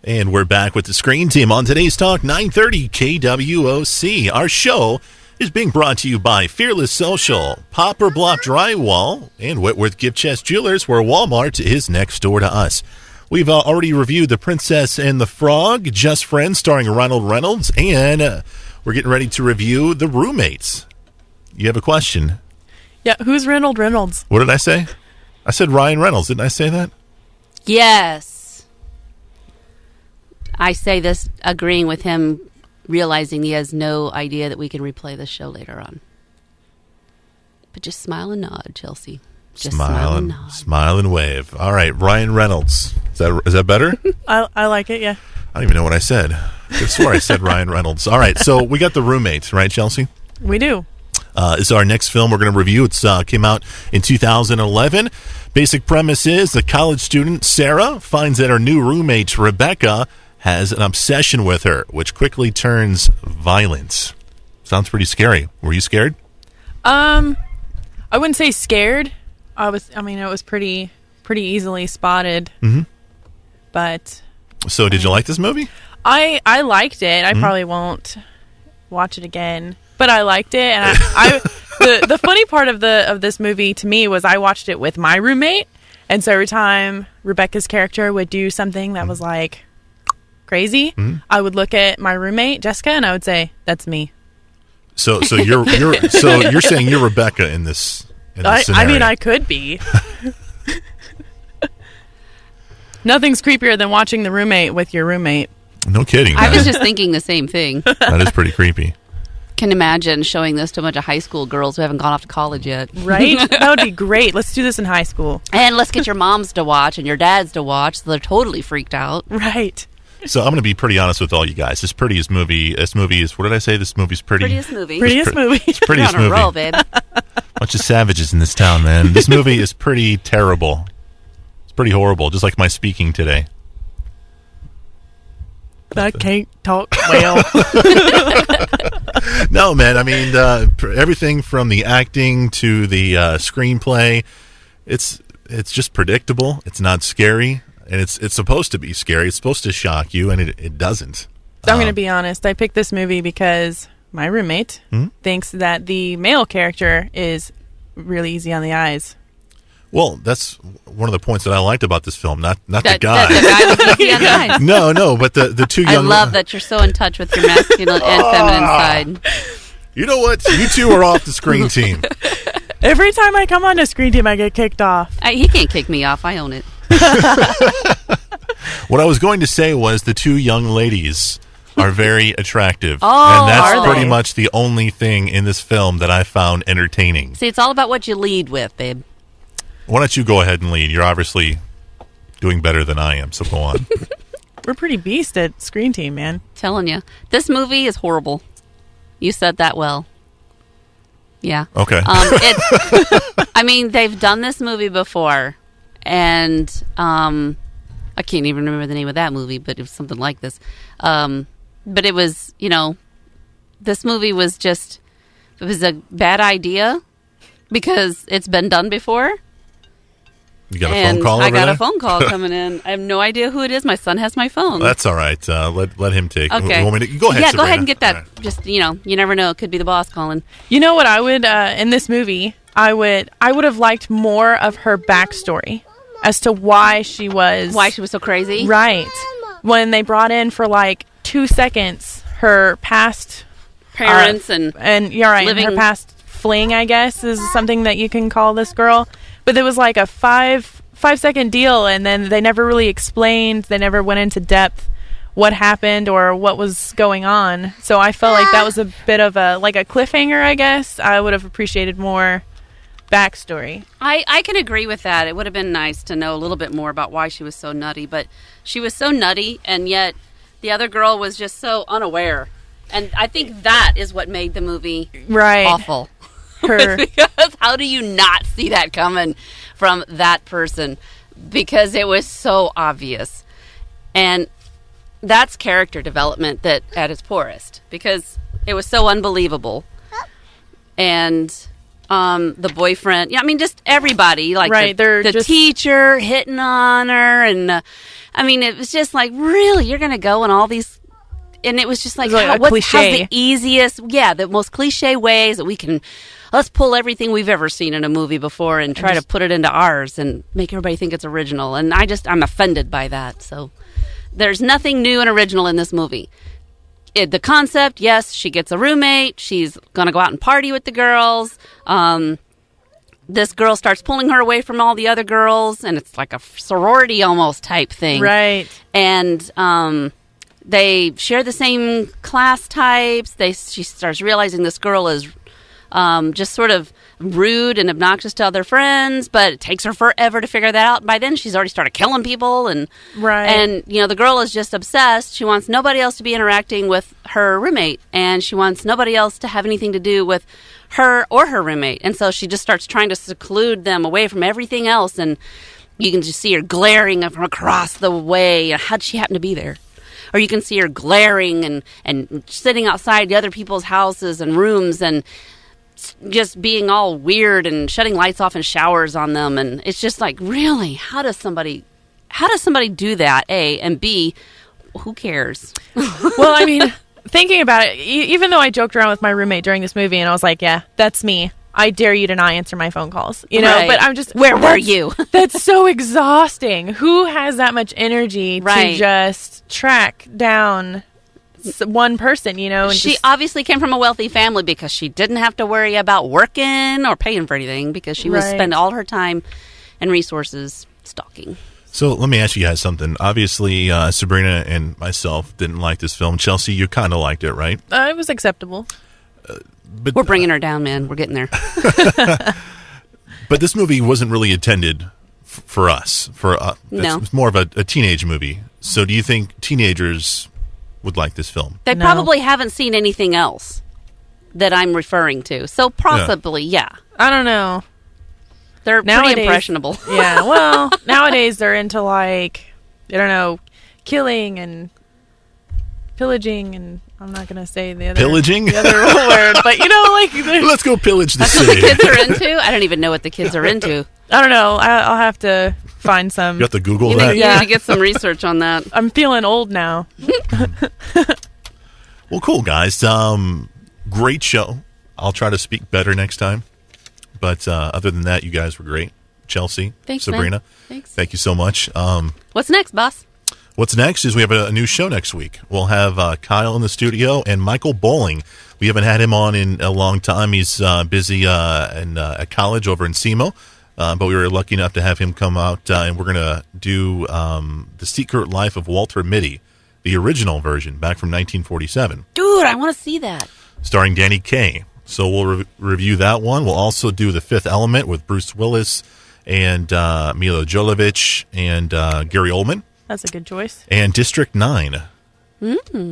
And we're back with the Screen Team on today's Talk 930 KWOC. Our show is being brought to you by Fearless Social, Poplar, Bluff Drywall, and Whitworth Gift Chest Jewelers, where Walmart is next door to us. We've already reviewed The Princess and the Frog, Just Friends, starring Ronald Reynolds, and we're getting ready to review The Roommates. You have a question? Yeah, who's Ronald Reynolds? What did I say? I said Ryan Reynolds. Didn't I say that? Yes. I say this agreeing with him, realizing he has no idea that we can replay this show later on. But just smile and nod, Chelsea. Just smile and nod. Smile and wave. All right, Ryan Reynolds. Is that better? I like it, yeah. I don't even know what I said. I swear I said Ryan Reynolds. All right, so we got The Roommates, right, Chelsea? We do. This is our next film we're going to review. It's came out in 2011. Basic premise is the college student, Sarah, finds that her new roommate, Rebecca, has an obsession with her, which quickly turns violent. Sounds pretty scary. Were you scared? I wouldn't say scared. It was pretty easily spotted. Mm-hmm. But so did you like this movie? I liked it. I probably won't watch it again, but I liked it. And the funny part of this movie to me was I watched it with my roommate, and so every time Rebecca's character would do something that was like crazy, I would look at my roommate Jessica and I would say, "That's me." So you're saying you're Rebecca in this scenario. I mean, I could be. Nothing's creepier than watching The Roommate with your roommate. No kidding. I was just thinking the same thing. That is pretty creepy. Can imagine showing this to a bunch of high school girls who haven't gone off to college yet. Right? That would be great. Let's do this in high school. And let's get your moms to watch and your dads to watch so they're totally freaked out. Right. So I'm going to be pretty honest with all you guys. This movie is, what did I say? This movie's pretty. Prettiest movie. Prettiest movie. It's prettiest You're on a movie. roll, babe. Bunch of savages in this town, man. This movie is pretty terrible. It's pretty horrible, just like my speaking today. That can't talk well. No, man. I mean, everything from the acting to the screenplay, it's just predictable. It's not scary, and it's supposed to be scary. It's supposed to shock you, and it doesn't. So I'm going to be honest. I picked this movie because my roommate thinks that the male character is really easy on the eyes. Well, that's one of the points that I liked about this film. Not the guy. The guy was easy on the eyes. No, but the two young. I love that you're so in touch with your masculine and feminine side. You know what? You two are off the Screen Team. Every time I come on the Screen Team, I get kicked off. He can't kick me off. I own it. What I was going to say was the two young ladies are very attractive. Oh, and that's are pretty they? much the only thing in this film that I found entertaining. See, it's all about what you lead with, babe. Why don't you go ahead and lead? You're obviously doing better than I am, so go on. We're pretty beast at Screen Team, man. Telling you. This movie is horrible. You said that well. Yeah. Okay. I mean, they've done this movie before, and I can't even remember the name of that movie, but it was something like this. But it was, this movie was just, it was a bad idea because it's been done before. You got a phone call over I got there? a phone call coming in. I have no idea who it is. My son has my phone. That's all right. Let him take. Okay. Go ahead. Yeah, go Sabrina. ahead and get that. All right. Just, you never know. It could be the boss calling. You know what I would, in this movie, I would have liked more of her backstory as to why she was so crazy. Right. When they brought in for like 2 seconds her past Parents and you're right, living- her past fling, I guess, is something that you can call this girl. But it was like a 5-second deal, and then they never really explained. They never went into depth what happened or what was going on. So I felt like that was a bit of a cliffhanger, I guess. I would have appreciated more backstory. I can agree with that. It would have been nice to know a little bit more about why she was so nutty. But she was so nutty, and yet the other girl was just so unaware. And I think that is what made the movie awful. Because how do you not see that coming from that person? Because it was so obvious. And that's character development that at its poorest. Because it was so unbelievable. And the boyfriend. Yeah, I mean, just everybody. Like Right, they're the just- teacher hitting on her, and I mean, it was just like, really, you're gonna go in all these. And it was just like, It was like a how's cliche. the easiest, the most cliche ways that we can, let's pull everything we've ever seen in a movie before and try to put it into ours and make everybody think it's original. And I'm offended by that. So there's nothing new and original in this movie. The concept, yes, she gets a roommate. She's going to go out and party with the girls. This girl starts pulling her away from all the other girls, and it's like a sorority almost type thing. Right. And they share the same class types. She starts realizing this girl is just sort of rude and obnoxious to other friends, but it takes her forever to figure that out. By then, she's already started killing people, and the girl is just obsessed. She wants nobody else to be interacting with her roommate, and she wants nobody else to have anything to do with her or her roommate. And so she just starts trying to seclude them away from everything else, and you can just see her glaring from across the way. How'd she happen to be there? Or you can see her glaring and sitting outside the other people's houses and rooms and just being all weird and shutting lights off and showers on them. And it's just like, really, how does somebody do that, A, and B, who cares? Well, I mean, thinking about it, even though I joked around with my roommate during this movie and I was like, yeah, that's me. I dare you to not answer my phone calls, Right. but I'm just, where were you? That's so exhausting. Who has that much energy Right. to just track down one person, and She just, obviously came from a wealthy family because she didn't have to worry about working or paying for anything because she was Right. spending all her time and resources stalking. So let me ask you guys something. Obviously, Sabrina and myself didn't like this film. Chelsea, you kind of liked it, right? it was acceptable. But We're bringing her down, man. We're getting there. But this movie wasn't really intended for us. No. It's more of a teenage movie. So do you think teenagers would like this film? They No. probably haven't seen anything else that I'm referring to. So possibly, yeah. I don't know. They're Nowadays- pretty impressionable. Yeah, well, nowadays they're into killing and pillaging, and I'm not gonna say the other Pillaging? the other word, but Let's go pillage the That's what the city. kids are into? I don't even know what the kids are into. I don't know. I'll have to find some. You have to Google You that. need to get some research on that. I'm feeling old now. Well, cool, guys. Great show. I'll try to speak better next time. But other than that, you guys were great. Chelsea, Thanks, man. Sabrina, Thanks. thank you so much. What's next, boss? What's next is we have a new show next week. We'll have Kyle in the studio and Michael Bowling. We haven't had him on in a long time. He's busy at college over in SEMO. But we were lucky enough to have him come out, and we're going to do The Secret Life of Walter Mitty, the original version, back from 1947, Dude, I want to see that. starring Danny Kaye. So we'll review that one. We'll also do The Fifth Element with Bruce Willis and Milo Jovovich and Gary Oldman, That's a good choice. and District 9.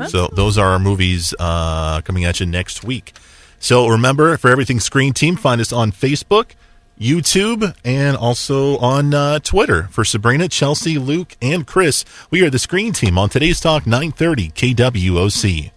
So those are our movies coming at you next week. So remember, for Everything Screen Team, find us on Facebook, YouTube, and also on Twitter. For Sabrina, Chelsea, Luke, and Chris, we are the Screen Team on Today's Talk 930 KWOC.